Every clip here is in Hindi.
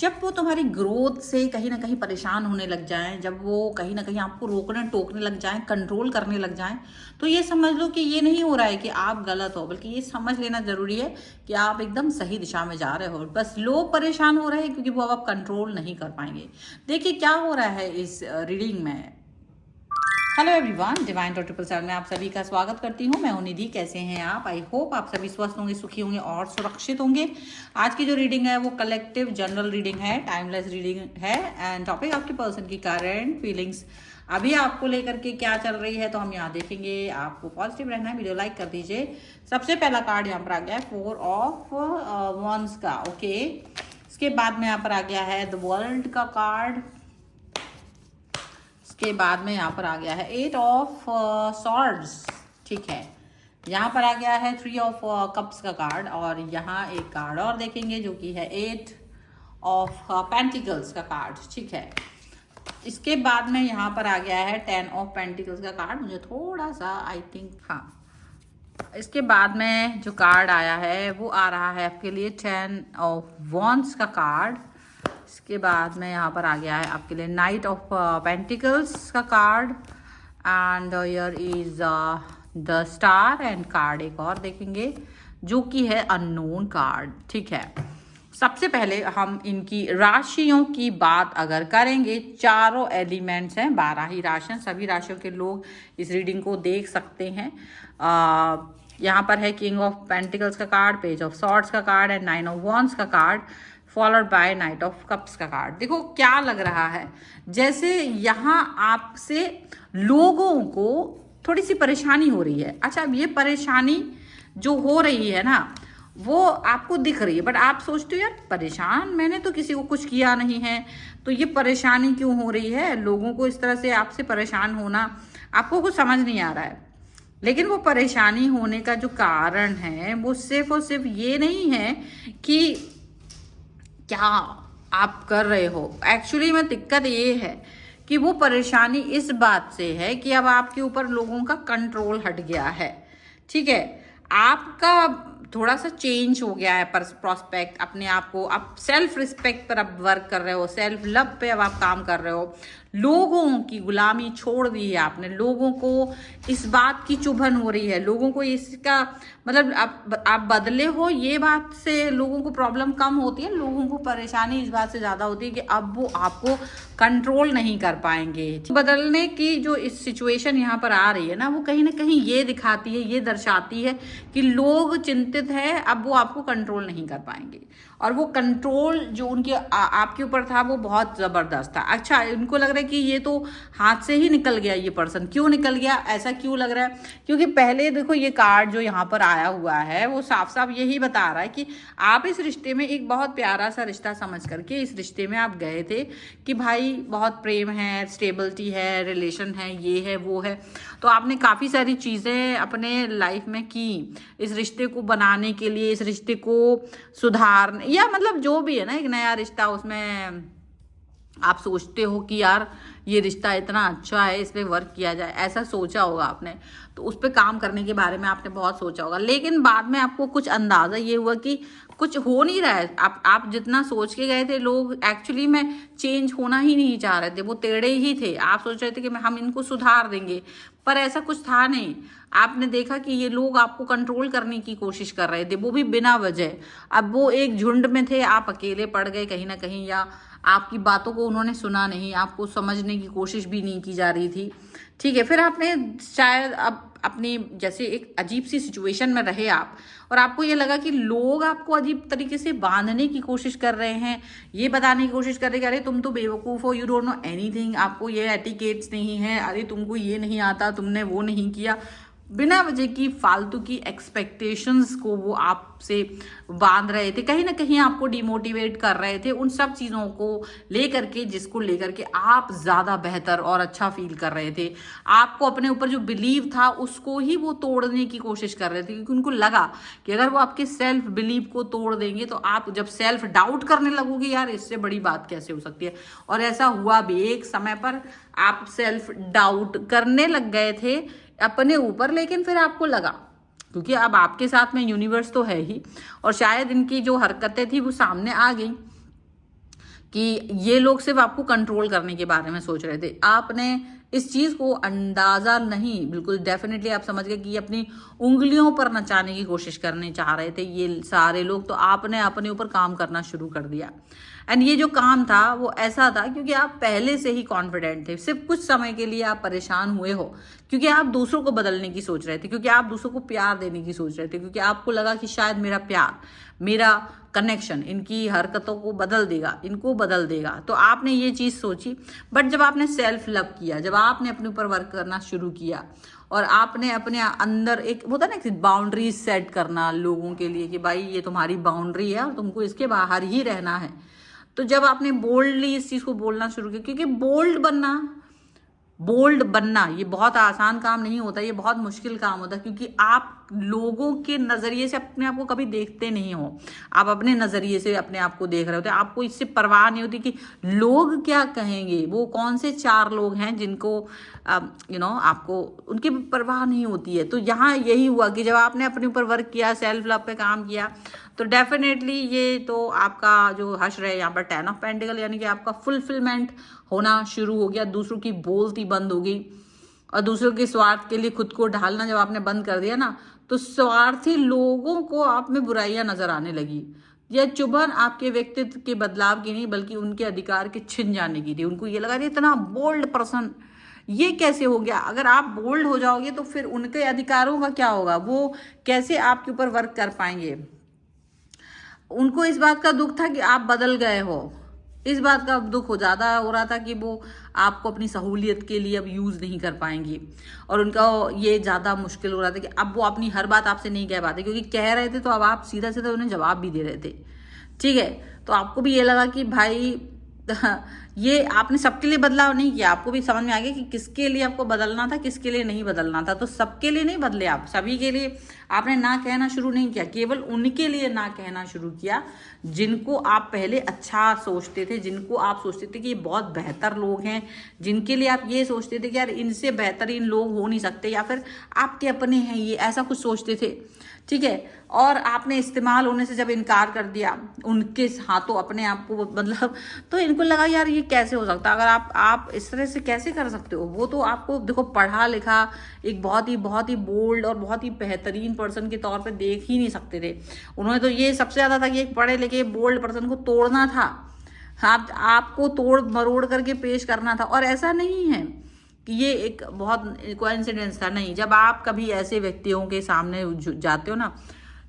जब वो तुम्हारी ग्रोथ से कहीं ना कहीं परेशान होने लग जाएं, जब वो कहीं ना कहीं आपको रोकने टोकने लग जाएं, कंट्रोल करने लग जाएं, तो ये समझ लो कि ये नहीं हो रहा है कि आप गलत हो, बल्कि ये समझ लेना जरूरी है कि आप एकदम सही दिशा में जा रहे हो। बस लोग परेशान हो रहे हैं क्योंकि वो अब आप कंट्रोल नहीं कर पाएंगे। देखिए क्या हो रहा है इस रीडिंग में। Hello everyone, divine triple seven में आप सभी का स्वागत करती हूँ। मैं हूँ निधि। कैसे हैं आप? आई होप आप सभी स्वस्थ होंगे, सुखी होंगे और सुरक्षित होंगे। आज की जो रीडिंग है वो कलेक्टिव जनरल रीडिंग है, टाइमलेस रीडिंग है। एंड टॉपिक आपके पर्सन की करंट फीलिंग्स अभी आपको लेकर के क्या चल रही है, तो हम यहाँ देखेंगे। आपको पॉजिटिव रहना है, वीडियो लाइक कर दीजिए। सबसे पहला कार्ड यहाँ पर आ गया है 4 ऑफ वॉन्ड्स का। ओके, इसके बाद में यहाँ पर आ गया है द वर्ल्ड का कार्ड। के बाद में यहाँ पर आ गया है 8 ऑफ सॉर्ड्स। ठीक है, यहाँ पर आ गया है 3 ऑफ कप्स का कार्ड, और यहाँ एक कार्ड और देखेंगे जो कि है 8 ऑफ पेंटिकल्स का कार्ड। ठीक है, इसके बाद में यहाँ पर आ गया है 10 ऑफ पेंटिकल्स का कार्ड। मुझे थोड़ा सा आई थिंक, हाँ, इसके बाद में जो कार्ड आया है वो आ रहा है आपके लिए 10 ऑफ वॉन्ड्स का कार्ड। इसके बाद में यहाँ पर आ गया है आपके लिए नाइट ऑफ पेंटिकल्स का card, and here is the star. And card एक और देखेंगे जो कि है अननोन कार्ड। ठीक है, सबसे पहले हम इनकी राशियों की बात अगर करेंगे, चारों एलिमेंट्स हैं, 12 ही राशियाँ, सभी राशियों के लोग इस रीडिंग को देख सकते हैं। यहाँ पर है किंग ऑफ पेंटिकल्स का कार्ड, पेज ऑफ सॉर्ड्स का कार्ड एंड 9 ऑफ वॉन्ड्स का card, followed by night of cups का कार्ड। देखो क्या लग रहा है, जैसे यहाँ आपसे लोगों को थोड़ी सी परेशानी हो रही है। अच्छा, अब ये परेशानी जो हो रही है ना, वो आपको दिख रही है, बट आप सोचते हो यार परेशान मैंने तो किसी को कुछ किया नहीं है, तो ये परेशानी क्यों हो रही है? लोगों को इस तरह से आपसे परेशान होना आपको कुछ समझ नहीं आ रहा है। लेकिन वो परेशानी होने का जो कारण है वो सिर्फ और सिर्फ ये नहीं है कि क्या आप कर रहे हो। एक्चुअली में दिक्कत ये है कि वो परेशानी इस बात से है कि अब आपके ऊपर लोगों का कंट्रोल हट गया है। ठीक है, आपका थोड़ा सा चेंज हो गया है प्रोस्पेक्ट, अपने आप को आप सेल्फ रिस्पेक्ट पर अब वर्क कर रहे हो, सेल्फ लव पे अब आप काम कर रहे हो। लोगों की गुलामी छोड़ दी है आपने, लोगों को इस बात की चुभन हो रही है, लोगों को इसका मतलब आप बदले हो, ये बात से लोगों को प्रॉब्लम कम होती है। लोगों को परेशानी इस बात से ज़्यादा होती है कि अब वो आपको कंट्रोल नहीं कर पाएंगे। बदलने की जो इस सिचुएशन यहाँ पर आ रही है ना, वो कहीं ना कहीं ये दिखाती है, ये दर्शाती है कि लोग चिंतित है, अब वो आपको कंट्रोल नहीं कर पाएंगे। और वो कंट्रोल जो उनके आपके ऊपर था वो बहुत ज़बरदस्त था। अच्छा, उनको लग रहा है कि ये तो हाथ से ही निकल गया, ये पर्सन क्यों निकल गया, ऐसा क्यों लग रहा है? क्योंकि पहले देखो ये कार्ड जो यहाँ पर आया हुआ है वो साफ साफ यही बता रहा है कि आप इस रिश्ते में एक बहुत प्यारा सा रिश्ता समझ करके इस रिश्ते में आप गए थे कि भाई बहुत प्रेम है, स्टेबिलिटी है, रिलेशन है, ये है वो है। तो आपने काफ़ी सारी चीज़ें अपने लाइफ में की इस रिश्ते को बनाने के लिए, इस रिश्ते को सुधारने, या मतलब जो भी है ना, एक नया रिश्ता, उसमें आप सोचते हो कि यार ये रिश्ता इतना अच्छा है, इस पर वर्क किया जाए, ऐसा सोचा होगा आपने। तो उस पर काम करने के बारे में आपने बहुत सोचा होगा, लेकिन बाद में आपको कुछ अंदाज़ा ये हुआ कि कुछ हो नहीं रहा है। आप जितना सोच के गए थे, लोग एक्चुअली में चेंज होना ही नहीं चाह रहे थे, वो टेढ़े ही थे। आप सोच रहे थे कि हम इनको सुधार देंगे, पर ऐसा कुछ था नहीं। आपने देखा कि ये लोग आपको कंट्रोल करने की कोशिश कर रहे थे, वो भी बिना वजह। अब वो एक झुंड में थे, आप अकेले पड़ गए कहीं ना कहीं, या आपकी बातों को उन्होंने सुना नहीं, आपको समझने की कोशिश भी नहीं की जा रही थी। ठीक है, फिर आपने शायद अब अपनी जैसे एक अजीब सी सिचुएशन में रहे आप, और आपको ये लगा कि लोग आपको अजीब तरीके से बांधने की कोशिश कर रहे हैं, ये बताने की कोशिश कर रहे हैं कि अरे तुम तो बेवकूफ़ हो, यू डोंट नो एनीथिंग, आपको ये एटिकेट्स नहीं है, अरे तुमको ये नहीं आता, तुमने वो नहीं किया। बिना वजह की फालतू की एक्सपेक्टेशंस को वो आपसे बांध रहे थे, कहीं ना कहीं आपको डिमोटिवेट कर रहे थे उन सब चीज़ों को लेकर के, जिसको लेकर के आप ज़्यादा बेहतर और अच्छा फील कर रहे थे। आपको अपने ऊपर जो बिलीव था उसको ही वो तोड़ने की कोशिश कर रहे थे, क्योंकि उनको लगा कि अगर वो आपके सेल्फ बिलीव को तोड़ देंगे तो आप जब सेल्फ डाउट करने लगोगे, यार इससे बड़ी बात कैसे हो सकती है। और ऐसा हुआ भी, एक समय पर आप सेल्फ डाउट करने लग गए थे अपने ऊपर, लेकिन फिर आपको लगा क्योंकि अब आपके साथ में यूनिवर्स तो है ही, और शायद इनकी जो हरकतें थी वो सामने आ गई, कि ये लोग सिर्फ आपको कंट्रोल करने के बारे में सोच रहे थे। आपने इस चीज को अंदाजा नहीं, बिल्कुल डेफिनेटली आप समझ गए कि ये अपनी उंगलियों पर नचाने की कोशिश करने चाह रहे थे ये सारे लोग। तो आपने अपने ऊपर काम करना शुरू कर दिया। एंड ये जो काम था वो ऐसा था क्योंकि आप पहले से ही कॉन्फिडेंट थे। सिर्फ कुछ समय के लिए आप परेशान हुए हो क्योंकि आप दूसरों को बदलने की सोच रहे थे, क्योंकि आप दूसरों को प्यार देने की सोच रहे थे, क्योंकि आपको लगा कि शायद मेरा प्यार, मेरा कनेक्शन इनकी हरकतों को बदल देगा, इनको बदल देगा। तो आपने ये चीज सोची। बट जब आपने सेल्फ लव किया, जब आपने अपने ऊपर वर्क करना शुरू किया और आपने अपने अंदर एक होता है ना बाउंड्रीज सेट करना लोगों के लिए कि भाई ये तुम्हारी बाउंड्री है और तुमको इसके बाहर ही रहना है। तो जब आपने बोल्डली इस चीज को बोलना शुरू किया, क्योंकि बोल्ड बनना ये बहुत आसान काम नहीं होता, ये बहुत मुश्किल काम होता है, क्योंकि आप लोगों के नजरिए से अपने आप को कभी देखते नहीं हो। आप अपने नजरिए से अपने आप को देख रहे होते, आपको इससे परवाह नहीं होती कि लोग क्या कहेंगे, वो कौन से 4 लोग हैं जिनको आपको उनकी परवाह नहीं होती है। तो यहाँ यही हुआ कि जब आपने अपने ऊपर वर्क किया, सेल्फ लव पे काम किया, तो डेफिनेटली ये तो आपका जो हश्र है यहाँ पर 10 ऑफ पेंटिकल, यानी कि आपका फुलफिलमेंट होना शुरू हो गया। दूसरों की बोलती बंद हो गई और दूसरों के स्वार्थ के लिए खुद को ढालना जब आपने बंद कर दिया ना, तो स्वार्थी लोगों को आप में बुराइयां नजर आने लगी। यह चुभन आपके व्यक्तित्व के बदलाव की नहीं बल्कि उनके अधिकार के छिन जाने की थी। उनको ये लगा इतना बोल्ड पर्सन ये कैसे हो गया। अगर आप बोल्ड हो जाओगे तो फिर उनके अधिकारों का क्या होगा, वो कैसे आपके ऊपर वर्क कर पाएंगे। उनको इस बात का दुख था कि आप बदल गए हो, इस बात का दुख हो ज्यादा हो रहा था कि वो आपको अपनी सहूलियत के लिए अब यूज नहीं कर पाएंगी। और उनका ये ज्यादा मुश्किल हो रहा था कि अब वो अपनी हर बात आपसे नहीं कह पाते, क्योंकि कह रहे थे तो अब आप सीधा सीधा उन्हें जवाब भी दे रहे थे। ठीक है, तो आपको भी ये लगा कि भाई ये आपने सबके लिए बदलाव नहीं किया। आपको भी समझ में आ गया कि किसके लिए आपको बदलना था, किसके लिए नहीं बदलना था। तो सबके लिए नहीं बदले आप, सभी के लिए आपने ना कहना शुरू नहीं किया, केवल उनके लिए ना कहना शुरू किया जिनको आप पहले अच्छा सोचते थे, जिनको आप सोचते थे कि ये बहुत बेहतर लोग हैं, जिनके लिए आप ये सोचते थे कि यार इनसे बेहतरीन लोग हो नहीं सकते, या फिर आपके अपने हैं ये, ऐसा कुछ सोचते थे। ठीक है, और आपने इस्तेमाल होने से जब इनकार कर दिया उनके हाथों अपने आप को, मतलब तो इनको लगा यार ये कैसे हो सकता है, अगर आप इस तरह से कैसे कर सकते हो। वो तो आपको देखो पढ़ा लिखा एक बहुत ही बोल्ड और बहुत ही बेहतरीन पर्सन के तौर पे देख ही नहीं सकते थे। उन्होंने तो ये सबसे ज्यादा था कि एक पढ़े लिखे बोल्ड पर्सन को तोड़ना था, आपको तोड़ मरोड़ करके पेश करना था। और ऐसा नहीं है कि ये एक बहुत कोइंसिडेंस था, नहीं। जब आप कभी ऐसे व्यक्तियों के सामने जाते हो ना,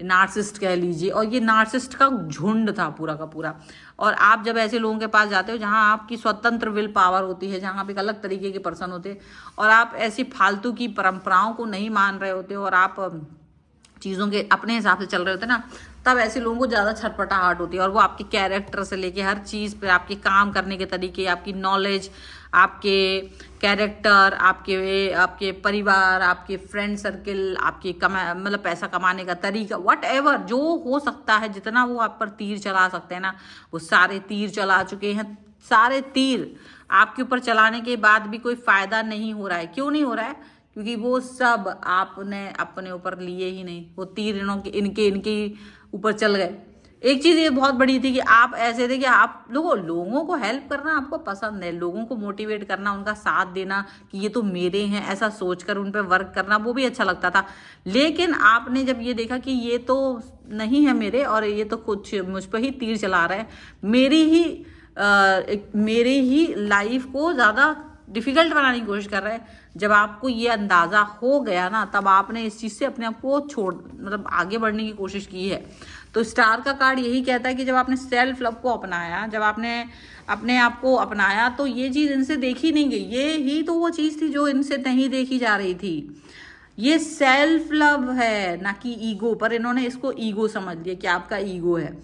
नार्सिस्ट कह लीजिए, और ये नार्सिस्ट का झुंड था पूरा का पूरा, और आप जब ऐसे लोगों के पास जाते हो जहां आपकी स्वतंत्र विल पावर होती है, जहां आप एक अलग तरीके के पर्सन होते हैं और आप ऐसी फालतू की परंपराओं को नहीं मान रहे होते और आप चीज़ों के अपने हिसाब से चल रहे होते ना, तब ऐसे लोगों को ज़्यादा छटपटाहट होती है। और वो आपके कैरेक्टर से लेके हर चीज़ पे, आपके काम करने के तरीके, आपकी नॉलेज, आपके कैरेक्टर, आपके परिवार, आपके फ्रेंड सर्किल, आपके मतलब पैसा कमाने का तरीका, वट एवर जो हो सकता है, जितना वो आप पर तीर चला सकते हैं ना, वो सारे तीर चला चुके हैं। सारे तीर आपके ऊपर चलाने के बाद भी कोई फायदा नहीं हो रहा है। क्यों नहीं हो रहा है? क्योंकि वो सब आपने अपने ऊपर लिए ही नहीं, वो तीर इनके ऊपर चल गए। एक चीज ये बहुत बड़ी थी कि आप ऐसे थे कि आप लोगों को हेल्प करना आपको पसंद है, लोगों को मोटिवेट करना, उनका साथ देना कि ये तो मेरे हैं ऐसा सोचकर उन पर वर्क करना, वो भी अच्छा लगता था। लेकिन आपने जब ये देखा कि ये तो नहीं है मेरे, और ये तो कुछ मुझ पर ही तीर चला रहा है, मेरी ही लाइफ को ज्यादा डिफिकल्ट बनाने की कोशिश कर रहा है, जब आपको ये अंदाजा हो गया ना, तब आपने इस चीज से अपने आप को मतलब आगे बढ़ने की कोशिश की है। तो स्टार का कार्ड यही कहता है कि जब आपने सेल्फ लव को अपनाया, जब आपने अपने आप को अपनाया, तो ये चीज इनसे देखी नहीं गई। ये ही तो वो चीज थी जो इनसे नहीं देखी जा रही थी। ये सेल्फ लव है, ना कि ईगो, पर इन्होंने इसको ईगो समझ लिया कि आपका ईगो है।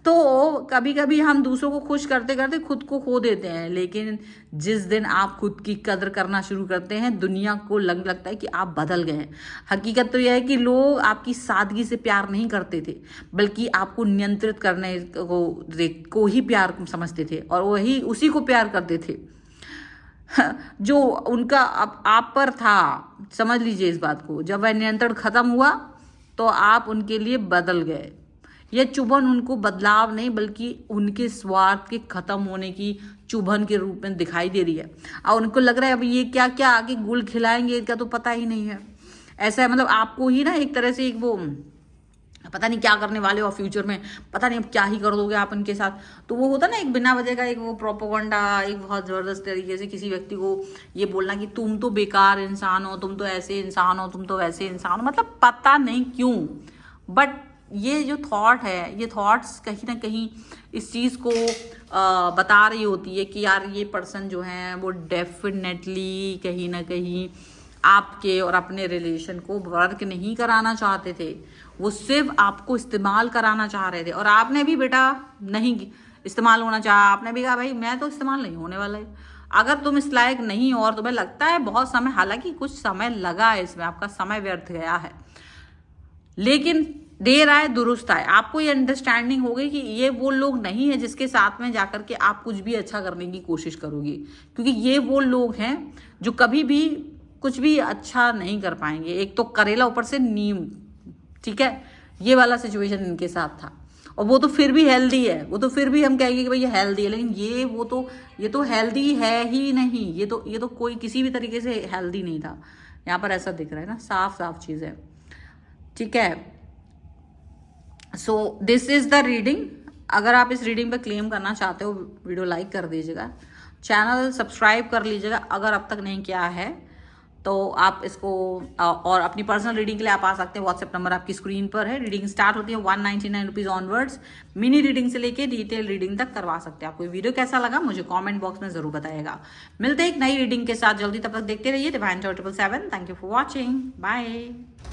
तो कभी कभी हम दूसरों को खुश करते करते खुद को खो देते हैं, लेकिन जिस दिन आप खुद की कदर करना शुरू करते हैं, दुनिया को लगता है कि आप बदल गए हैं। हकीकत तो यह है कि लोग आपकी सादगी से प्यार नहीं करते थे, बल्कि आपको नियंत्रित करने को ही प्यार समझते थे, और वही उसी को प्यार करते थे जो उनका आप पर था। समझ लीजिए इस बात को, जब वह नियंत्रण खत्म हुआ तो आप उनके लिए बदल गए। यह चुभन उनको बदलाव नहीं बल्कि उनके स्वार्थ के खत्म होने की चुभन के रूप में दिखाई दे रही है। और उनको लग रहा है अब ये क्या क्या आगे गुल खिलाएंगे इसका तो पता ही नहीं है। ऐसा है, मतलब आपको ही ना एक तरह से एक वो पता नहीं क्या करने वाले हो फ्यूचर में, पता नहीं अब क्या ही कर दोगे आप उनके साथ। तो वो होता ना एक बिना वजह का एक वो प्रोपोगंडा, एक बहुत ज़बरदस्त तरीके से किसी व्यक्ति को ये बोलना कि तुम तो बेकार इंसान हो, तुम तो ऐसे इंसान हो, तुम तो वैसे इंसान हो, मतलब पता नहीं क्यों। बट ये जो थॉट है, ये थॉट्स कहीं ना कहीं इस चीज़ को बता रही होती है कि यार ये पर्सन जो है वो डेफिनेटली कहीं ना कहीं आपके और अपने रिलेशन को वर्क नहीं कराना चाहते थे, वो सिर्फ आपको इस्तेमाल कराना चाह रहे थे। और आपने भी बेटा नहीं इस्तेमाल होना चाहा, आपने भी कहा भाई मैं तो इस्तेमाल नहीं होने वाला है। अगर तुम इस लायक नहीं हो और तुम्हें लगता है बहुत समय, हालांकि कुछ समय लगा है इसमें, आपका समय व्यर्थ गया है, लेकिन देर आए दुरुस्त आए, आपको ये अंडरस्टैंडिंग हो गई कि ये वो लोग नहीं है जिसके साथ में जाकर के आप कुछ भी अच्छा करने की कोशिश करोगी, क्योंकि ये वो लोग हैं जो कभी भी कुछ भी अच्छा नहीं कर पाएंगे। एक तो करेला ऊपर से नीम, ठीक है, ये वाला सिचुएशन इनके साथ था। और वो तो फिर भी हेल्दी है, वो तो फिर भी हम कहेंगे कि भाई ये हेल्दी है, लेकिन ये तो हेल्दी है ही नहीं, ये तो कोई किसी भी तरीके से हेल्दी नहीं था। यहाँ पर ऐसा दिख रहा है ना, साफ साफ चीज़ है, ठीक है। So this is the reading. अगर आप इस रीडिंग पे क्लेम करना चाहते हो, वीडियो लाइक कर दीजिएगा, चैनल सब्सक्राइब कर लीजिएगा अगर अब तक नहीं किया है तो आप इसको। और अपनी पर्सनल रीडिंग के लिए आप आ सकते हैं, व्हाट्सएप नंबर आपकी स्क्रीन पर है। रीडिंग स्टार्ट होती है 199 रुपीज़ ऑनवर्ड्स। मिनी रीडिंग से लेके डिटेल रीडिंग तक करवा सकते हैं। आपको वीडियो कैसा लगा मुझे कमेंट बॉक्स में जरूर बताइएगा। मिलते हैं एक नई रीडिंग के साथ जल्दी, तब तक देखते रहिए Divine 777। Thank you for watching, bye.